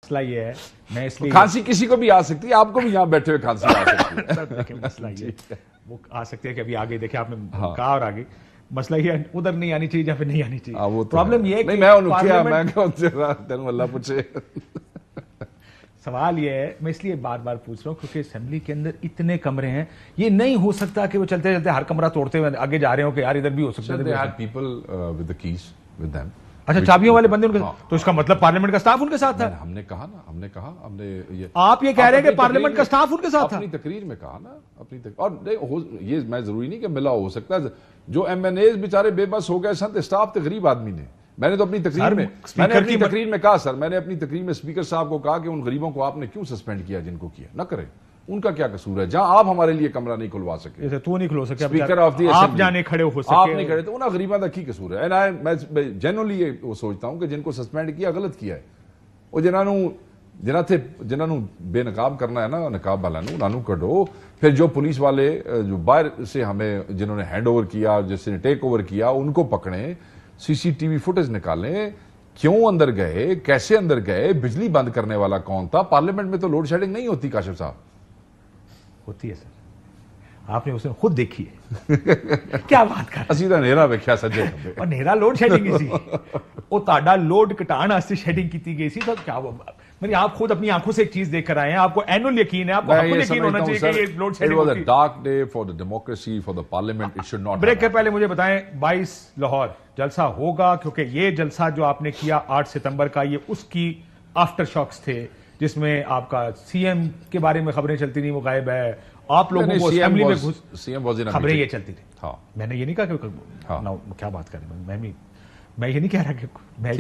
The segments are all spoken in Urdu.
مسئلہ یہ ہے میں اس لیے کھانسی کسی کو بھی آ سکتی ہے, آپ کو بھی یہاں بیٹھے ہوئے کھانسی آ سکتی ہے. دیکھیں مسئلہ یہ وہ آ سکتے ہیں کہ ابھی آگے دیکھیں آپ نے کہا اور آگے مسئلہ یہ ادھر نہیں آنی چاہیے یا پھر نہیں آنی چاہیے. پرابلم یہ ہے کہ اللہ پوچھے. سوال یہ ہے, میں اس لیے بار بار پوچھ رہا ہوں کیونکہ اسمبلی کے اندر اتنے کمرے ہیں, یہ نہیں ہو سکتا کہ وہ چلتے چلتے ہر کمرہ توڑتے ہوئے آگے جا رہے ہوں کہ یار ادھر بھی ہو سکتا ہے. اچھا چابیوں والے بندے ان کے تو اس کا مطلب پارلیمنٹ کا سٹاف ان کے ساتھ تھا. ہم نے کہا آپ یہ کہہ رہے ہیں کہ پارلیمنٹ کا سٹاف ان کے ساتھ تھا. اپنی تقریر میں کہا نا, اور یہ میں ضروری نہیں کہ ملا ہو سکتا ہے. جو ایم این ایز بیچارے بے بس ہو گئے سن, اسٹاف تو غریب آدمی نے. میں نے تو اپنی تقریر میں کہا سر, میں نے اپنی تقریر میں اسپیکر صاحب کو کہا کہ ان غریبوں کو آپ نے کیوں سسپینڈ کیا جن کو کیا, نہ کریں. ان کا کیا قصور ہے جہاں آپ ہمارے لیے کمرہ نہیں کھلوا سکے, تو نہیں کھلو سکے, اسپیکر آف دی آپ جانے کھڑے ہو سکے, آپ نہیں کھڑے, تو انہاں غریباں دا کی قصور ہے. میں جنرلی یہ سوچتا ہوں کہ جن کو سسپینڈ کیا غلط کیا ہے. وہ جنہوں بے نقاب کرنا ہے نا, نقاب والا انہوں کڈو. پھر جو پولیس والے جو باہر سے ہمیں جنہوں نے ہینڈ اوور کیا, جس نے ٹیک اوور کیا, ان کو پکڑیں, سی سی ٹی وی فوٹیج نکالیں, کیوں اندر گئے, کیسے اندر گئے, بجلی بند کرنے والا کون تھا. پارلیمنٹ میں تو لوڈ شیڈنگ نہیں ہوتی کاشف صاحب. ہوتی ہے سر, آپ نے اسے خود دیکھی ہے. کیا بات کر اسی دا نیرا ویکھیا سجے کھبے, اور نیرا لوڈ شیڈنگ سی, وہ تہاڈا لوڈ کٹان واسطے شیڈنگ کیتی گئی سی. تو کیا میری آپ خود اپنی آنکھوں سے ایک چیز دیکھ کر آئے ہیں, آپ کو اینول یقین ہے, آپ کو یقین ہونا چاہیے کہ یہ لوڈ شیڈنگ ہوتی ہے. Dark day for the democracy, for the parliament. It should not. Break کے پہلے مجھے بتائیں 22 لاہور جلسہ ہوگا, کیونکہ یہ جلسہ جو آپ نے کیا 8 ستمبر کا, یہ اس کی آفٹر شاکس تھے جس میں آپ کا سی ایم کے بارے میں خبریں چلتی تھیں, وہ غائب ہے. آپ لوگوں کو اسمبلی میں خبریں یہ چلتی تھی. میں نے یہ نہیں کہا کہ کیا بات کر رہے ہیں, میں یہ نہیں کہہ رہا کہ میں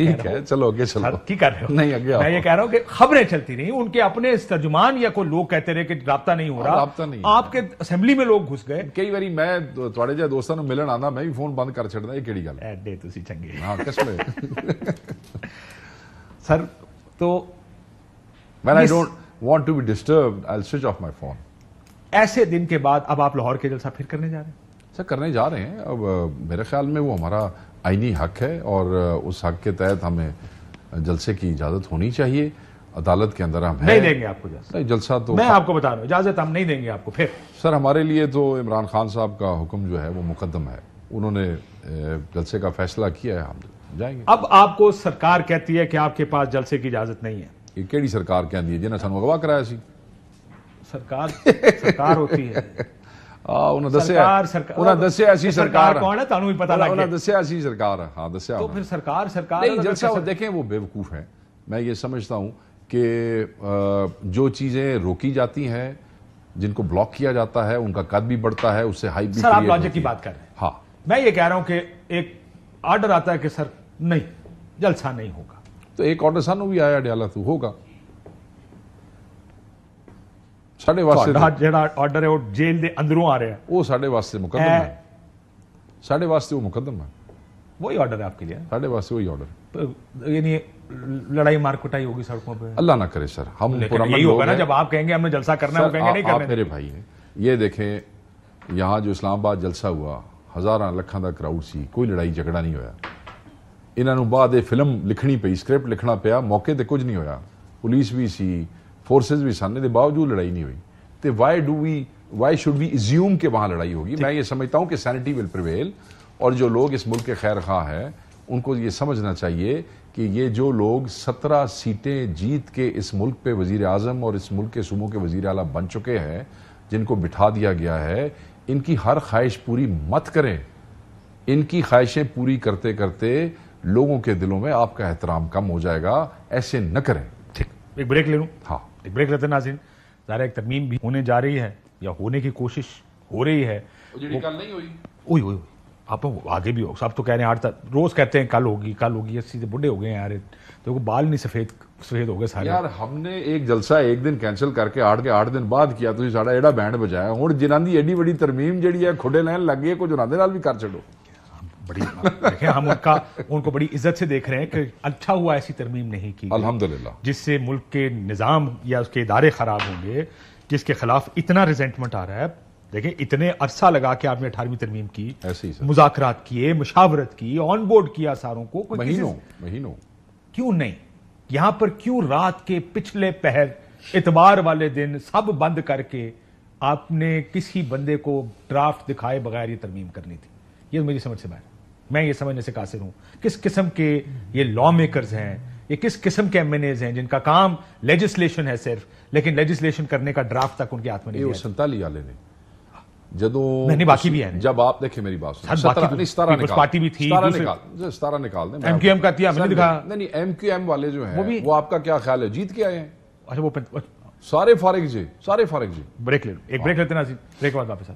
چلو آگے چلو کی کر رہے ہو, میں یہ کہہ رہا ہوں کہ خبریں چلتی رہی, ان کے اپنے ترجمان یا کوئی لوگ کہتے رہے کہ رابطہ نہیں ہو رہا, آپ کے اسمبلی میں لوگ گھس گئے. کئی باری میں تھوڑے جہے دوستاں نوں ملن آندا, میں بھی فون بند کر چھڑدا. یہ کیڑی گل ہے ایڈے تسی چنگے. ہاں کس میں سر تو when I don't want to be disturbed, I'll switch off my phone. ایسے دن کے بعد اب آپ لاہور کے جلسہ پھر کرنے جا رہے ہیں؟ سر کرنے جا رہے ہیں. اب میرے خیال میں وہ ہمارا آئینی حق ہے, اور اس حق کے تحت ہمیں جلسے کی اجازت ہونی چاہیے. عدالت کے اندر ہم نہیں دیں گے آپ کو جلسہ. تو میں آپ کو بتا رہا ہوں, اجازت ہم نہیں دیں گے آپ کو. پھر سر ہمارے لیے تو عمران خان صاحب کا حکم جو ہے وہ مقدم ہے, انہوں نے جلسے کا فیصلہ کیا ہے, ہم جائیں گے. اب آپ کو سرکار کہتی ہے کہ آپ کے پاس جلسے کی اجازت نہیں ہے. یہ کیڑی سرکار کہندی ہے جنہیں سانوں اغوا کرایا سی؟ سرکار ہوتی ہے. انہوں دسیا ایسی سرکار کون ہے, تانوں بھی پتہ لگ گیا. انہوں دسیا ایسی سرکار ہے. ہاں دسیا. تو پھر سرکار نہیں, جلسہ دیکھیں وہ بے وقوف ہیں. میں یہ سمجھتا ہوں کہ جو چیزیں روکی جاتی ہیں, جن کو بلاک کیا جاتا ہے, ان کا قد بھی بڑھتا ہے, اس سے ہائپ بھی. سر آپ لاجک کی بات کر رہے ہیں. ہاں میں یہ کہہ رہا ہوں کہ ایک آرڈر آتا ہے کہ سر نہیں جلسہ نہیں ہوگا, تو ایک آرڈر سانوں بھی آیا ڈیالہ تو ہوگا. ساڑھے واسطے جڑا آرڈر ہے وہ جیل دے اندروں آ رہا ہے, وہ ساڑھے واسطے مقدم ہے. ساڑھے واسطے وہ مقدم ہے, وہی آرڈر ہے آپ کے لیے. ساڑھے واسطے وہی آرڈر, یعنی لڑائی مار کٹائی ہوگی سڑکوں پہ. اللہ نہ کرے سر. ہم یہی ہوگا نا جب آپ کہیں گے ہم نے جلسہ کرنا ہے, وہ کہیں گے نہیں کرنا. آپ میرے بھائی ہیں, یہ دیکھیں یہاں جو اسلام آباد جلسہ ہوا, ہزاراں لکھاں دا کراؤڈ سی, کوئی لڑائی جھگڑا نہیں ہویا. انہوں بعد فلم لکھنی پئی, اسکرپٹ لکھنا پیا, موقع تے کچھ نہیں ہویا. پولیس بھی سی, فورسز بھی سن, دے باوجود لڑائی نہیں ہوئی. تو وائی شوڈ وی ایزیوم کہ وہاں لڑائی ہوگی؟ میں یہ سمجھتا ہوں کہ سینٹی ول پریویل, اور جو لوگ اس ملک کے خیر خواہ ہیں ان کو یہ سمجھنا چاہیے کہ یہ جو لوگ 17 سیٹیں جیت کے اس ملک پہ وزیر اعظم اور اس ملک کے صوبوں کے وزیر اعلیٰ بن چکے ہیں, جن کو بٹھا دیا گیا ہے, ان کی ہر خواہش پوری مت کریں. ان کی خواہشیں پوری کرتے کرتے لوگوں کے دلوں میں آپ کا احترام کم ہو جائے گا. ایسے نہ کریں. ٹھیک, ایک بریک لے لوں. ہاں ایک بریک لیتے ہیں ناظرین. ظاہر ایک ترمیم بھی ہونے جا رہی ہے یا ہونے کی کوشش ہو رہی ہے. نہیں ہوئی. آپ آگے بھی ہو, سب تو کہہ رہے ہیں روز کہتے ہیں کل ہوگی کل ہوگی. اسی سے بڈھے ہو گئے ہیں یار, تو بال نہیں سفید ہو گئے سارے. یار ہم نے ایک جلسہ ایک دن کینسل کر کے 8 دن بعد کیا, تو ساڑا ایڈا بینڈ بجایا. ہوں جنہاں دی ایڈی بڑی ترمیم جڑی ہے کھڈے لین لگ گئی, کچھ انہاں دے نال بھی کر چھڈو. بڑی دیکھیں ہم ان کو بڑی عزت سے دیکھ رہے ہیں کہ اچھا ہوا ایسی ترمیم نہیں کی الحمدللہ, جس سے ملک کے نظام یا اس کے ادارے خراب ہوں گے, جس کے خلاف اتنا ریزنٹمنٹ آ رہا ہے. دیکھیں اتنے عرصہ لگا کہ آپ نے 18ویں ترمیم کی, مذاکرات کیے, مشاورت کی, آن بورڈ کیا ساروں کو, مہینوں. کیوں نہیں؟ یہاں پر کیوں رات کے پچھلے پہر اتوار والے دن سب بند کر کے آپ نے کسی بندے کو ڈرافٹ دکھائے بغیر یہ ترمیم کرنی تھی؟ یہ میری سمجھ سے باہر، میں یہ سمجھنے سے قاصر ہوں کس قسم کے یہ لا میکرز ہیں، یہ کس قسم کے ایم این ایز ہیں جن کا کام لیجسلیشن ہے صرف، لیکن لیجسلیشن کرنے کا ڈرافٹ تک ان کے ہاتھ میں نہیں یہ ہے۔ 47 والے نے جدوں نہیں باقی بھی ہیں، جب آپ دیکھیں میری بات سر باقی بھی 17 پیپلز پارٹی بھی تھی، 17 نکال دیں، ایم کیو ایم کا تھا، میں نے دکھا نہیں ایم کیو ایم والے جو ہیں وہ آپ کا کیا خیال ہے جیت کے آئے ہیں؟ اچھا وہ سارے فارغ جی، سارے فارغ جی۔ بریک لے لو، ایک بریک لیتے ہیں ناظرین، بریک کے بعد واپس آتے ہیں۔